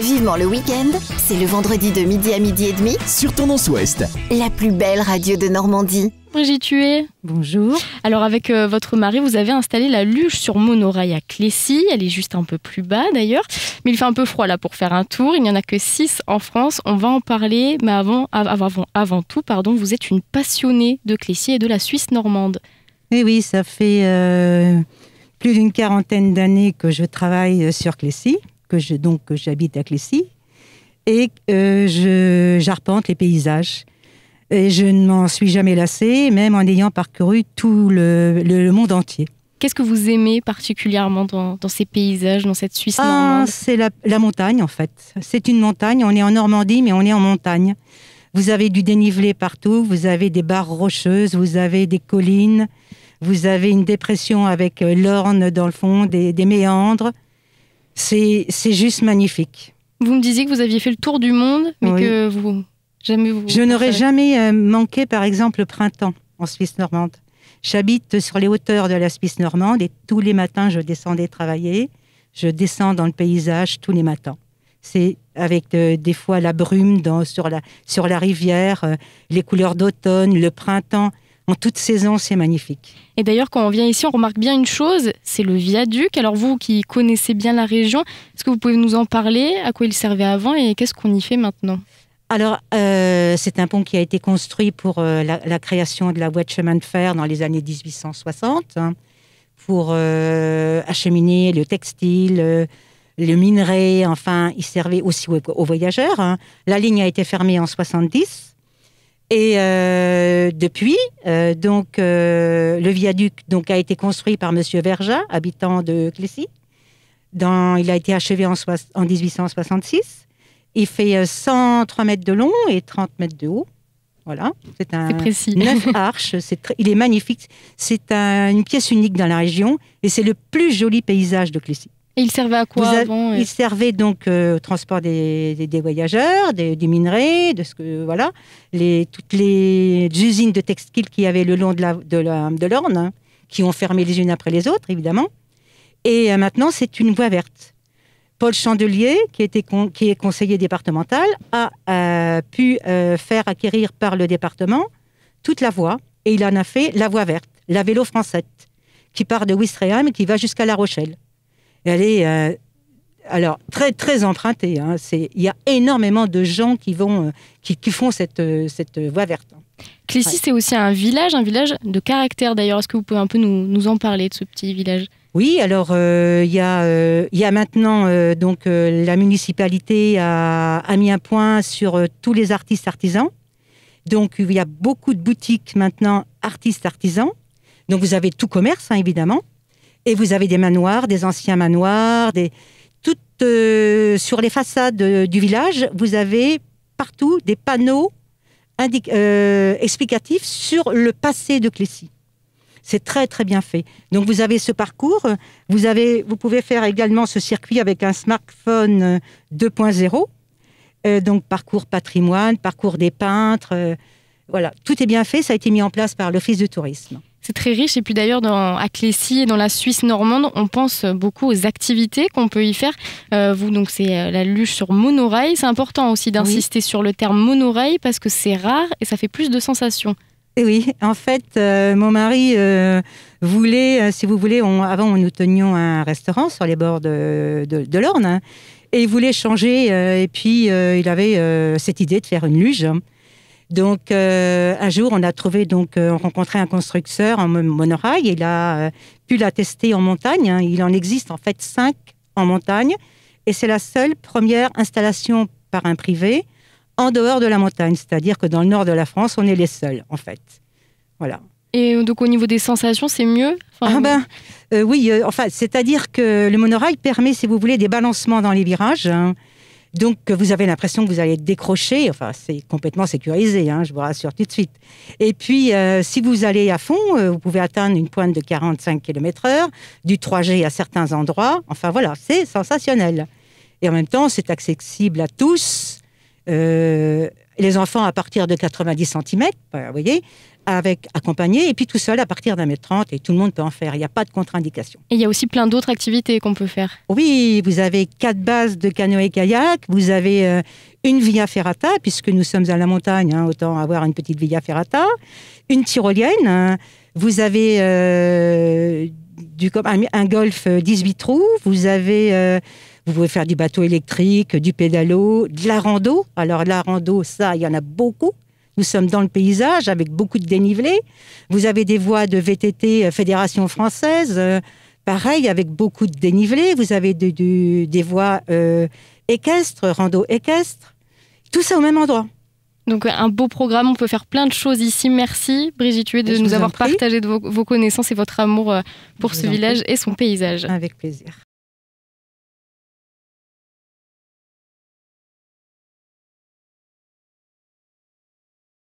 Vivement le week-end, c'est le vendredi de midi à midi et demi sur Tendance Ouest. La plus belle radio de Normandie. Brigitte Huet. Bonjour. Alors avec votre mari, vous avez installé la luge sur monorail à Clécy. Elle est juste un peu plus bas d'ailleurs. Mais il fait un peu froid là pour faire un tour. Il n'y en a que 6 en France. On va en parler. Mais avant tout, vous êtes une passionnée de Clécy et de la Suisse normande. Et oui, ça fait plus d'une quarantaine d'années que je travaille sur Clécy, que j'habite à Clécy. Et j'arpente les paysages. Et je ne m'en suis jamais lassée, même en ayant parcouru tout le monde entier. Qu'est-ce que vous aimez particulièrement dans ces paysages, dans cette Suisse normande ? C'est la montagne, en fait. C'est une montagne. On est en Normandie, mais on est en montagne. Vous avez du dénivelé partout. Vous avez des barres rocheuses. Vous avez des collines. Vous avez une dépression avec l'Orne dans le fond, des méandres. C'est juste magnifique. Vous me disiez que vous aviez fait le tour du monde, mais oui. que vous... Je n'aurais jamais manqué, par exemple, le printemps en Suisse normande. J'habite sur les hauteurs de la Suisse normande et tous les matins, je descendais travailler. Je descends dans le paysage tous les matins. C'est avec des fois la brume sur la rivière, les couleurs d'automne, le printemps. En toute saison, c'est magnifique. Et d'ailleurs, quand on vient ici, on remarque bien une chose, c'est le viaduc. Alors vous qui connaissez bien la région, est-ce que vous pouvez nous en parler ? À quoi il servait avant et qu'est-ce qu'on y fait maintenant ? Alors, c'est un pont qui a été construit pour la création de la voie de chemin de fer dans les années 1860, pour acheminer le textile, le minerai, enfin, il servait aussi aux voyageurs. La ligne a été fermée en 70. Et depuis, le viaduc a été construit par M. Verja, habitant de Clécy. Il a été achevé en 1866. Il fait 103 mètres de long et 30 mètres de haut. Voilà. C'est précis. 9 arches. Il est magnifique. C'est une pièce unique dans la région et c'est le plus joli paysage de Clécy. Et il servait à quoi avant ? Il servait donc au transport des voyageurs, des minerais, toutes les usines de textiles qu'il y avait le long de l'Orne, qui ont fermé les unes après les autres, évidemment. Et maintenant, c'est une voie verte. Paul Chandelier, qui est conseiller départemental, a pu faire acquérir par le département toute la voie, et il en a fait la voie verte, la vélo française, qui part de Ouistreham et qui va jusqu'à La Rochelle. Elle est très très empruntée. Il y a énormément de gens qui font cette voie verte. Clécy, c'est aussi un village de caractère d'ailleurs. Est-ce que vous pouvez un peu nous en parler de ce petit village ? Oui, alors il y a maintenant la municipalité a mis un point sur tous les artistes artisans. Donc il y a beaucoup de boutiques maintenant artistes artisans. Donc vous avez tout commerce évidemment, et vous avez des manoirs, des anciens manoirs, sur les façades du village, vous avez partout des panneaux explicatifs sur le passé de Clécy. C'est très, très bien fait. Donc, vous avez ce parcours. Vous pouvez faire également ce circuit avec un smartphone 2.0. Donc, parcours patrimoine, parcours des peintres. Voilà, tout est bien fait. Ça a été mis en place par l'Office du tourisme. C'est très riche. Et puis d'ailleurs, à Clécy et dans la Suisse normande, on pense beaucoup aux activités qu'on peut y faire. Donc c'est la luge sur monorail. C'est important aussi d'insister sur le terme monorail parce que c'est rare et ça fait plus de sensations. Et oui, en fait, mon mari voulait, si vous voulez, avant nous tenions un restaurant sur les bords de l'Orne, et il voulait changer, et puis il avait cette idée de faire une luge. Donc un jour, on rencontré un constructeur en monorail, et il a pu la tester en montagne. Il en existe en fait 5 en montagne, et c'est la seule première installation par un privé en dehors de la montagne, c'est-à-dire que dans le nord de la France, on est les seuls, en fait. Voilà. Et donc, au niveau des sensations, c'est mieux ? Oui, c'est-à-dire que le monorail permet, si vous voulez, des balancements dans les virages. Donc, vous avez l'impression que vous allez être décroché. Enfin, c'est complètement sécurisé, je vous rassure tout de suite. Et puis, si vous allez à fond, vous pouvez atteindre une pointe de 45 km/h, du 3G à certains endroits. Enfin, voilà, c'est sensationnel. Et en même temps, c'est accessible à tous. Les enfants à partir de 90 cm, vous voyez, accompagné, et puis tout seul à partir d'1,30 m, et tout le monde peut en faire. Il n'y a pas de contre-indication. Et il y a aussi plein d'autres activités qu'on peut faire. Oui, vous avez 4 bases de canoë-kayak, vous avez une via ferrata, puisque nous sommes à la montagne, hein, autant avoir une petite via ferrata, une tyrolienne, hein, vous avez un golf 18 trous, vous pouvez faire du bateau électrique, du pédalo, de la rando. Alors la rando, ça, il y en a beaucoup. Nous sommes dans le paysage avec beaucoup de dénivelé. Vous avez des voies de VTT Fédération française, pareil, avec beaucoup de dénivelé. Vous avez des voies équestres, rando équestre. Tout ça au même endroit. Donc un beau programme, on peut faire plein de choses ici. Merci Brigitte Huet de nous avoir partagé vos connaissances et votre amour pour ce village et son paysage. Avec plaisir.